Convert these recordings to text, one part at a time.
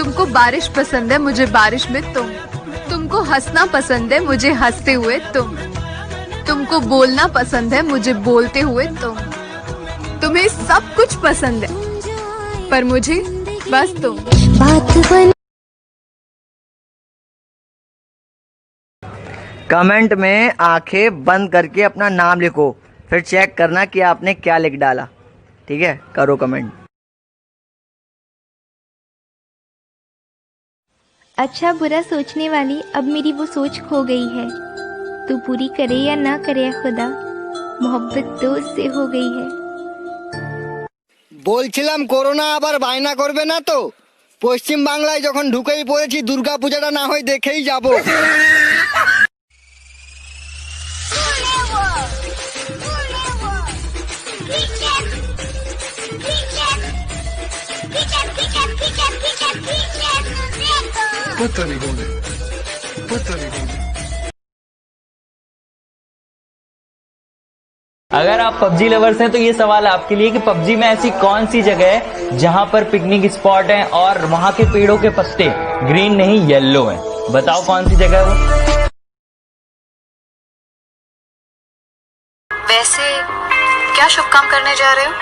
तुमको बारिश पसंद है, मुझे बारिश में तुम। तुमको हंसना पसंद है, मुझे हंसते हुए तुम। तुमको बोलना पसंद है, मुझे बोलते हुए तुम। तुम्हें सब कुछ पसंद है, पर मुझे बस तुम। कमेंट में आंखें बंद करके अपना नाम लिखो, फिर चेक करना कि आपने क्या लिख डाला। ठीक है, करो कमेंट। अच्छा बुरा सोचने वाली अब मेरी वो सोच खो गई है। तू पूरी करे या ना करे खुदा, मोहब्बत तो उससे हो गई है। বলছিলাম করোনা আবার বায়না করবে না তো? পশ্চিম বাংলায় যখন ঢুকেই পড়েছি, দুর্গা পূজাটা না হয় দেখেই যাব। पता नहीं कौन है, पता नहीं कौन है। अगर आप पबजी लवर्स हैं तो ये सवाल आपके लिए कि पबजी में ऐसी कौन सी जगह है जहां पर पिकनिक स्पॉट है और वहां के पेड़ों के पत्ते ग्रीन नहीं येलो हैं। बताओ कौन सी जगह है वो। वैसे क्या शुभ काम करने जा रहे हो?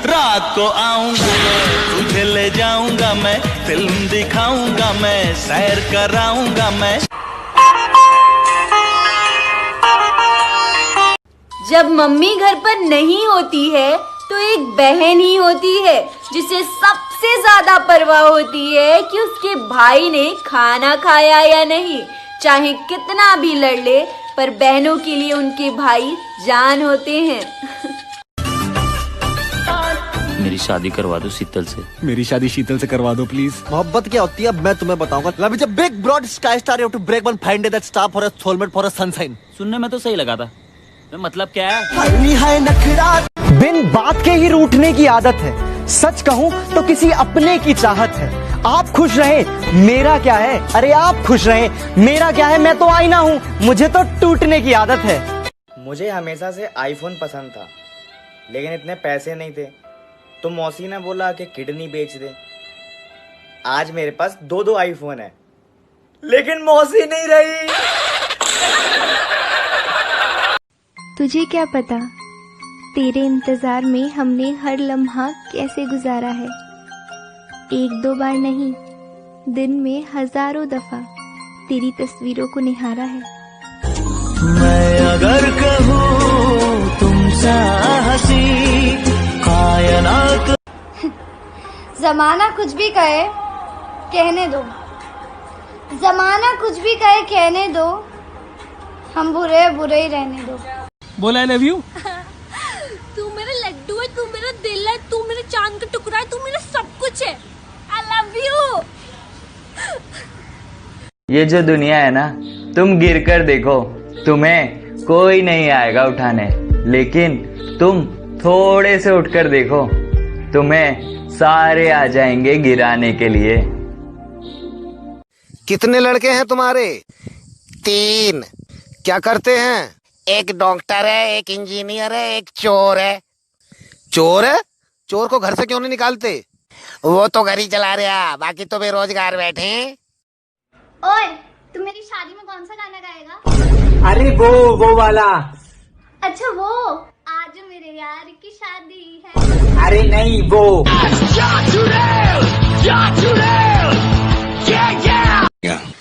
रात को आऊंगा मैं, तुझे ले जाऊंगा मैं, फिल्म दिखाऊंगा मैं, सैर कराऊंगा मैं। जब मम्मी घर पर नहीं होती है तो एक बहन ही होती है जिसे सबसे ज्यादा परवाह होती है कि उसके भाई ने खाना खाया या नहीं। चाहे कितना भी लड़ ले, पर बहनों के लिए उनके भाई जान होते हैं। मेरी शादी करवा दो शीतल से। मेरी शादी शीतल से करवा दो प्लीज। मोहब्बत क्या होती है अब मैं तुम्हें बताऊंगा। Love is a big broad sky star, you have to break one find that star for a soulmate for a sunshine. सुनने में तो सही लगा था, मतलब क्या है? बिन बात के ही रूठने की आदत है। सच कहूँ तो किसी अपने की चाहत है। आप खुश रहे मेरा क्या है, अरे आप खुश रहे मेरा क्या है। मैं तो आईना हूँ, मुझे तो टूटने की आदत है। मुझे हमेशा से आईफोन पसंद था, लेकिन इतने पैसे नहीं थे, तो मौसी ने बोला कि किडनी बेच दे। आज मेरे पास दो आईफोन है, लेकिन मौसी नहीं रही। तुझे क्या पता तेरे इंतजार में हमने हर लम्हा कैसे गुजारा है। एक दो बार नहीं, दिन में हजारों दफा तेरी तस्वीरों को निहारा है। मैं अगर कहूँ तुमसा हंसी कायनात। जमाना कुछ भी कहे कहने दो, जमाना कुछ भी कहे कहने दो, हम बुरे बुरे ही रहने दो। बोला आई लव यू। तू मेरा लड्डू है, तू मेरा दिल है, तू मेरे चांद का टुकड़ा है, तू मेरा सब कुछ है। आई लव यू। ये जो दुनिया है ना, तुम गिर कर देखो, तुम्हें कोई नहीं आएगा उठाने, लेकिन तुम थोड़े से उठकर देखो, तुम्हें सारे आ जाएंगे गिराने के लिए। कितने लड़के हैं तुम्हारे? 3। क्या करते हैं? एक डॉक्टर है, एक इंजीनियर है, एक चोर है। चोर है? चोर को घर से क्यों नहीं निकालते? वो तो घर ही चला रहा, बाकी तो बेरोजगार बैठे हैं। ओए, तू मेरी शादी में कौन सा गाना गाएगा? अरे वो वाला। अच्छा वो, आज मेरे यार की शादी है। अरे नहीं वो।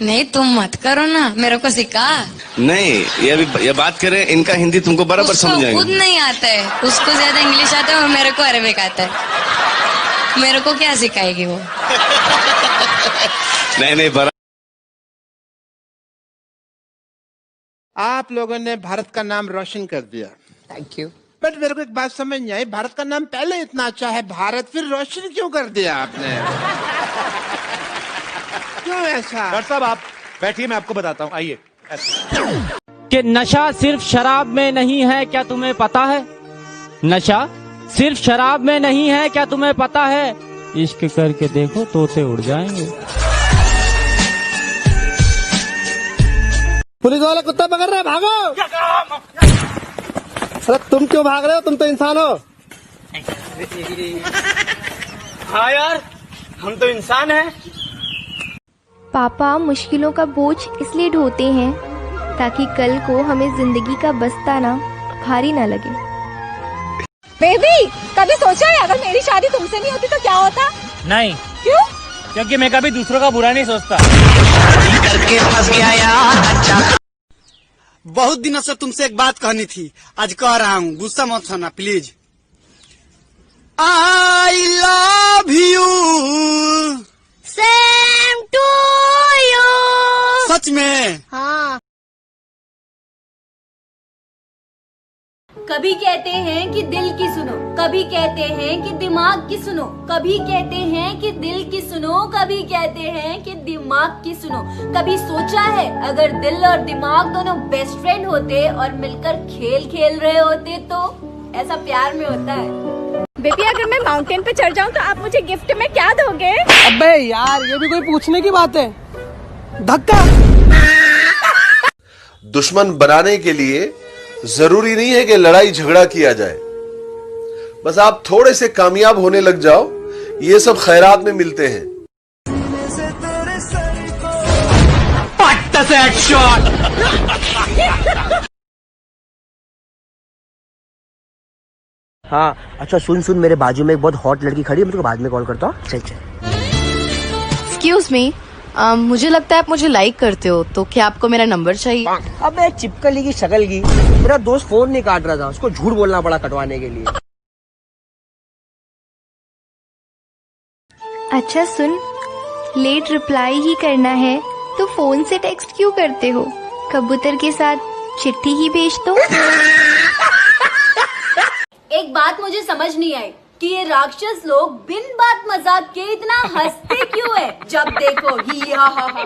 नहीं तुम मत करो ना, मेरे को सिखा। नहीं, ये बात करें, इनका हिंदी तुमको बराबर समझ आएगा। खुद नहीं आता है, उसको ज्यादा इंग्लिश आता है और मेरे को अरबिक आता है। मेरे को क्या सिखाएगी वो? नहीं बराबर। आप लोगों ने भारत का नाम रोशन कर दिया। Thank you. बट मेरे को एक बात समझ नहीं आई, भारत का नाम पहले इतना अच्छा है, भारत फिर रोशन क्यों कर दिया आपने? क्यों ऐसा? डॉक्टर साहब आप बैठिए, मैं आपको बताता हूँ, आइए। कि नशा सिर्फ शराब में नहीं है, क्या तुम्हें पता है? नशा सिर्फ शराब में नहीं है, क्या तुम्हें पता है? इश्क करके देखो, तोते उड़ जाएंगे। पुलिस वाला कुत्ता पकड़ रहा है, भागो। अरे तुम क्यों भाग रहे हो? तुम तो इंसान हो। हाँ यार, हम तो इंसान हैं, पापा मुश्किलों का बोझ इसलिए ढोते हैं ताकि कल को हमें जिंदगी का बस्ता ना भारी ना लगे। बेबी, कभी सोचा है अगर मेरी शादी तुमसे नहीं होती तो क्या होता? नहीं। क्यों? क्योंकि मैं कभी दूसरों का बुरा नहीं सोचता। करके फंस गया यार। बहुत दिनों से तुमसे एक बात कहनी थी, आज कह रहा हूँ, गुस्सा मत होना please. I love you. Same to you. सच में? हाँ। कभी कहते हैं कि दिल की सुनो, कभी कहते हैं कि दिमाग की सुनो, कभी कहते हैं कि दिल की सुनो, कभी कहते हैं कि दिमाग की सुनो। कभी सोचा है अगर दिल और दिमाग दोनों बेस्ट फ्रेंड होते और मिलकर खेल खेल रहे होते तो? ऐसा प्यार में होता है। बेबी, अगर मैं माउंटेन पे चढ़ जाऊं तो आप मुझे गिफ्ट में क्या दोगे? अबे यार, ये भी कोई पूछने की बात है? धक्का। दुश्मन बनाने के लिए जरूरी नहीं है कि लड़ाई झगड़ा किया जाए, बस आप थोड़े से कामयाब होने लग जाओ, ये सब खैरात में मिलते हैं। हाँ अच्छा सुन, मेरे बाजू में एक बहुत हॉट लड़की खड़ी है, मैं तुझको बाद में कॉल करता हूँ। चल। एक्सक्यूज मी, मुझे लगता है आप मुझे लाइक करते हो, तो क्या आपको मेरा नंबर चाहिए? अबे चिपकली की शक्ल की, मेरा दोस्त फोन नहीं काट रहा था, उसको झूठ बोलना पड़ा कटवाने के लिए। अच्छा सुन, लेट रिप्लाई ही करना है तो फोन से टेक्स्ट क्यों करते हो? कबूतर के साथ चिट्ठी ही भेज दो। एक बात मुझे समझ नहीं आई कि ये राक्षस लोग बिन बात मजाक के इतना हंसते क्यों है जब देखो ही हा हा हा।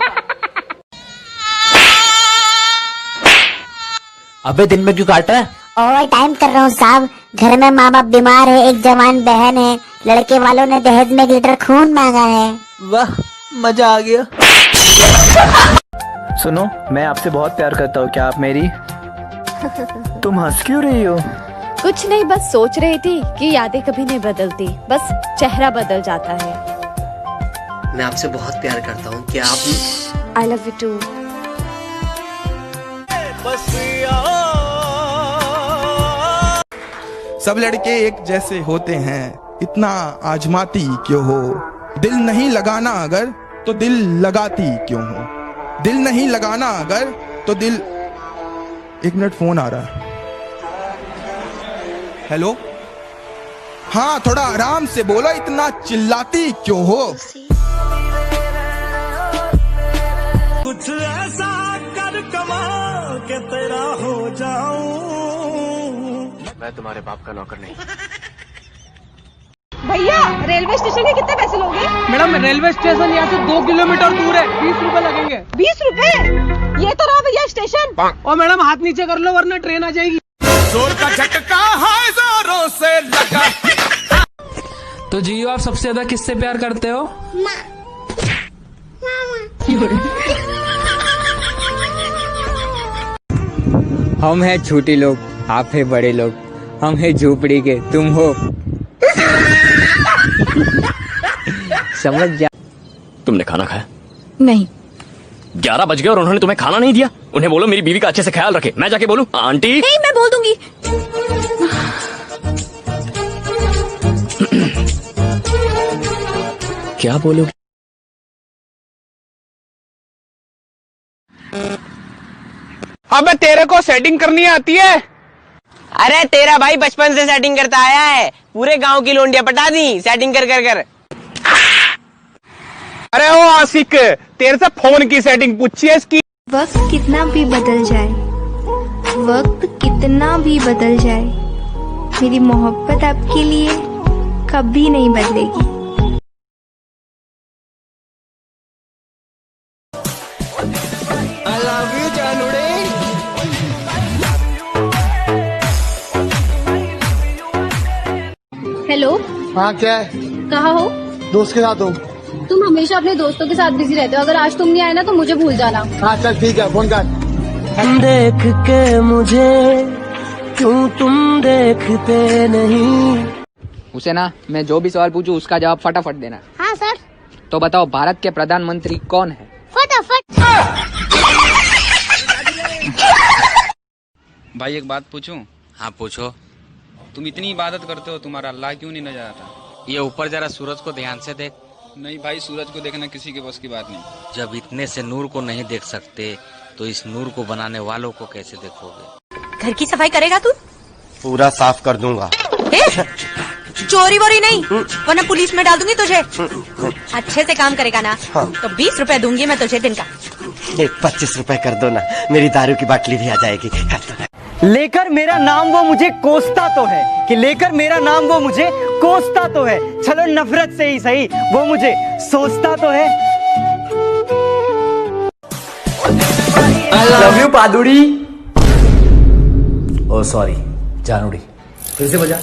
अबे दिन में क्यों काटा है? ओवर टाइम कर रहा हूँ साहब, घर में माँ बाप बीमार है, एक जवान बहन है, लड़के वालों ने दहेज में 1 लीटर खून मांगा है। वाह मजा आ गया। सुनो, मैं आपसे बहुत प्यार करता हूँ, क्या आप मेरी? तुम हंस क्यों रही हो? कुछ नहीं, बस सोच रही थी कि यादें कभी नहीं बदलती, बस चेहरा बदल जाता है। मैं आपसे बहुत प्यार करता हूँ, क्या आप? I love you too. सब लड़के एक जैसे होते हैं, इतना आजमाती क्यों हो? दिल नहीं लगाना अगर तो दिल लगाती क्यों हो? दिल नहीं लगाना अगर तो दिल। 1 मिनट, फोन आ रहा है। हेलो, हाँ थोड़ा आराम से बोलो, इतना चिल्लाती क्यों हो? कुछ ऐसा कर कमाल के तेरा हो जाऊं। मैं तुम्हारे बाप का नौकर नहीं। भैया, रेलवे स्टेशन के कितने पैसे लोगे? मैडम, रेलवे स्टेशन यहाँ से 2 किलोमीटर दूर है, 20 रुपए लगेंगे। 20 रुपए? ये तो रहा भैया स्टेशन। और मैडम हाथ नीचे कर लो वरना ट्रेन आ जाएगी। जोर का झटका है जोरों से लगा। तो जियो, आप सबसे ज्यादा किससे प्यार करते हो? हम हैं छोटे लोग, आप हैं बड़े लोग, हम हैं झोपड़ी के, तुम हो। समझ जा। तुमने खाना खाया? नहीं। 11 बज गए और उन्होंने तुम्हें खाना नहीं दिया? उन्हें बोलो मेरी बीवी का अच्छे से ख्याल रखे। मैं जाके बोलूं? आंटी नहीं, मैं बोल दूंगी। क्या बोलोगे? अबे तेरे को सेटिंग करनी आती है? अरे तेरा भाई बचपन से सेटिंग करता आया है, पूरे गांव की लोंडियां पटा दी सेटिंग कर कर कर। अरे ओ आशिक, तेरे से फोन की सेटिंग पूछी है इसकी। वक्त कितना भी बदल जाए, वक्त कितना भी बदल जाए, मेरी मोहब्बत आपके लिए कभी नहीं बदलेगी। I love you जानूड़े। हेलो। हाँ क्या है? कहाँ हो? दोस्त के साथ हूँ। तुम हमेशा अपने दोस्तों के साथ बिजी रहते हो, अगर आज तुम नहीं आए ना तो मुझे भूल जाना। हाँ चल ठीक है, फोन कर। देख के मुझे क्यों तुम देखते नहीं? उसे ना मैं जो भी सवाल पूछूं उसका जवाब फटाफट देना। हाँ सर। तो बताओ, भारत के प्रधानमंत्री कौन है? फटाफट। भाई एक बात पूछूं? हाँ पूछो। तुम इतनी इबादत करते हो, तुम्हारा अल्लाह क्यों नहीं नजर आता? ये ऊपर जरा सूरज को ध्यान से देख। नहीं भाई, सूरज को देखना किसी के बस की बात नहीं। जब इतने से नूर को नहीं देख सकते तो इस नूर को बनाने वालों को कैसे देखोगे? घर की सफाई करेगा तू? पूरा साफ कर दूंगा। चोरी वोरी नहीं, वरना पुलिस में डाल दूंगी तुझे। अच्छे से काम करेगा ना? हाँ। तो 20 रुपए दूंगी मैं तुझे दिन का। 25 रुपए कर दो ना, मेरी दारू की बाटली भी आ जाएगी। लेकर मेरा नाम वो मुझे कोसता तो है, कि लेकर मेरा नाम वो मुझे कोसता तो है। चलो नफरत से ही सही, वो मुझे सोचता तो है। I love you पादुड़ी। ओ सॉरी जानूड़ी, फिर से बजा।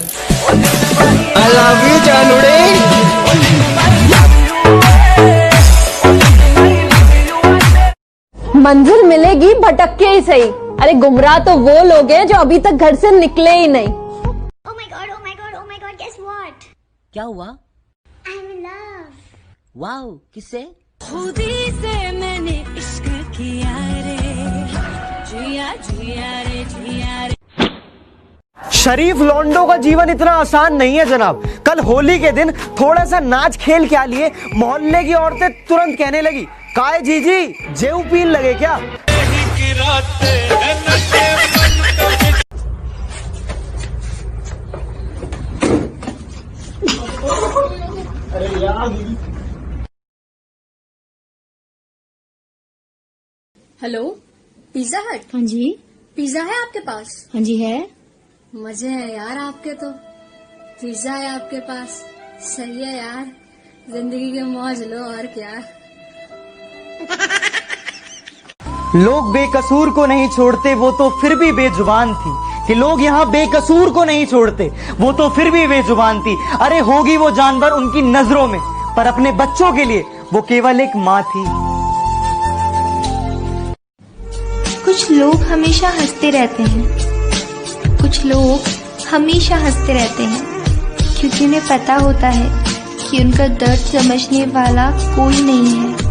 I love you जानूड़ी। मंजिल मिलेगी भटक के ही सही। अरे गुमराह तो वो लोग हैं जो अभी तक घर से निकले ही नहीं। Oh my god, oh my god, oh my god, guess what? क्या हुआ? I'm in love. वाओ, किससे? खुद ही से मैंने इश्क किया रे, जिया जिया रे जिया रे। शरीफ लौंडों का जीवन इतना आसान नहीं है जनाब। कल होली के दिन थोड़ा सा नाच खेल के लिए मोहल्ले की औरतें तुरंत कहने लगी, काय जीजी जेऊ पीन लगे क्या? हेलो, पिज्जा हट। हाँ जी। पिज्जा है आपके पास? हाँ जी है। मजे हैं यार आपके तो। पिज्जा है आपके पास, सही है यार। जिंदगी के मौज लो और क्या। लोग बेकसूर को नहीं छोड़ते, वो तो फिर भी बेजुबान थी। कि लोग यहाँ बेकसूर को नहीं छोड़ते, वो तो फिर भी बेजुबान थी। अरे होगी वो जानवर उनकी नजरों में, पर अपने बच्चों के लिए वो केवल एक माँ थी। कुछ लोग हमेशा हंसते रहते हैं, कुछ लोग हमेशा हंसते रहते हैं, क्योंकि उन्हें पता होता है कि उनका दर्द समझने वाला कोई नहीं है।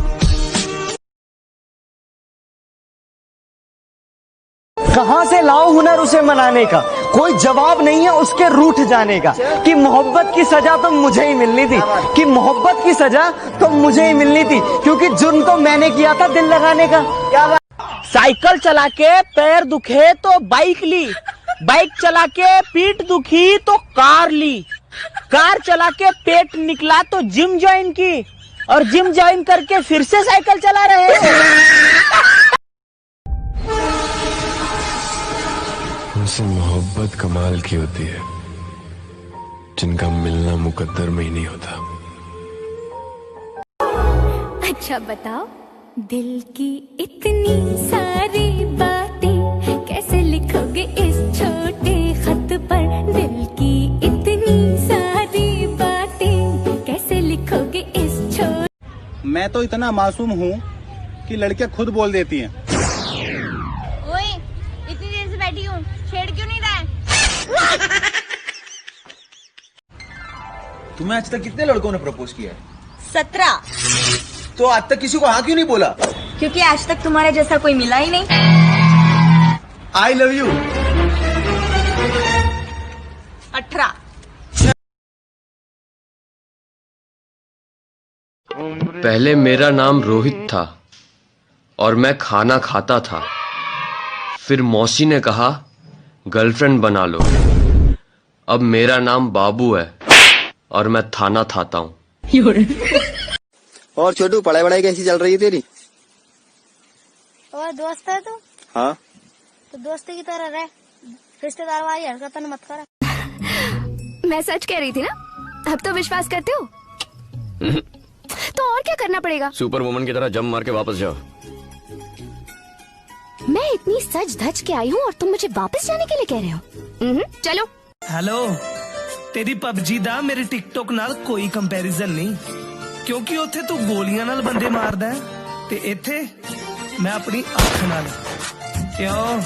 कहां से लाओ हुनर उसे मनाने का, कोई जवाब नहीं है उसके रूठ जाने का। कि मोहब्बत की सजा तो मुझे ही मिलनी थी, कि मोहब्बत की सजा तो मुझे ही मिलनी थी, क्योंकि जुर्म तो मैंने किया था दिल लगाने का। क्या साइकिल चला के पैर दुखे तो बाइक ली, बाइक चला के पीठ दुखी तो कार ली, कार चला के पेट निकला तो जिम ज्वाइन की, और जिम ज्वाइन करके फिर से साइकिल चला रहे हैं। उनसे मोहब्बत कमाल की होती है जिनका मिलना मुकद्दर में ही नहीं होता। अच्छा बताओ, दिल की इतनी सारी बातें कैसे लिखोगे इस छोटे खत पर? दिल की इतनी सारी बातें कैसे लिखोगे इस छोटे। मैं तो इतना मासूम हूँ कि लड़कियां खुद बोल देती हैं। ओए, इतनी देर से बैठी हूँ, छेड़ क्यों नहीं रहा है? तुम्हें आज तक कितने लड़कों ने प्रपोज किया है? 17। तो आज तक किसी को हाँ क्यों नहीं बोला? क्योंकि आज तक तुम्हारे जैसा कोई मिला ही नहीं। आई लव यू। 18। पहले मेरा नाम रोहित था और मैं खाना खाता था। फिर मौसी ने कहा गर्लफ्रेंड बना लो। अब मेरा नाम बाबू है और मैं थाना थाता हूँ। और छोटू, पढ़ाई वढ़ाई कैसी चल रही है तेरी? और दोस्त है तो? हाँ, तो दोस्ती की तरह रह, रिश्तेदार वाली हरकत मत कर। मैं सच कह रही थी ना, अब तो विश्वास करते हो? तो और क्या करना पड़ेगा? सुपर वुमन की तरह जम मार के वापस जाओ। मैं इतनी सज धज के आई हूँ और तुम मुझे वापस जाने के लिए कह रहे हो? चलो। हेलो, तेरी पबजी दा मेरे टिकटॉक नाल कोई कंपैरिजन नहीं, क्योंकि उथे तू गोलियां नाल बंदे मारदा है ते इथे मैं अपनी अख नाल। क्यों?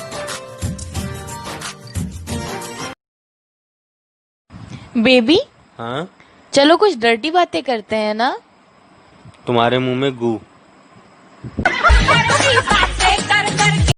बेबी, हाँ, चलो कुछ डर्टी बातें करते हैं ना। तुम्हारे मुंह में गू।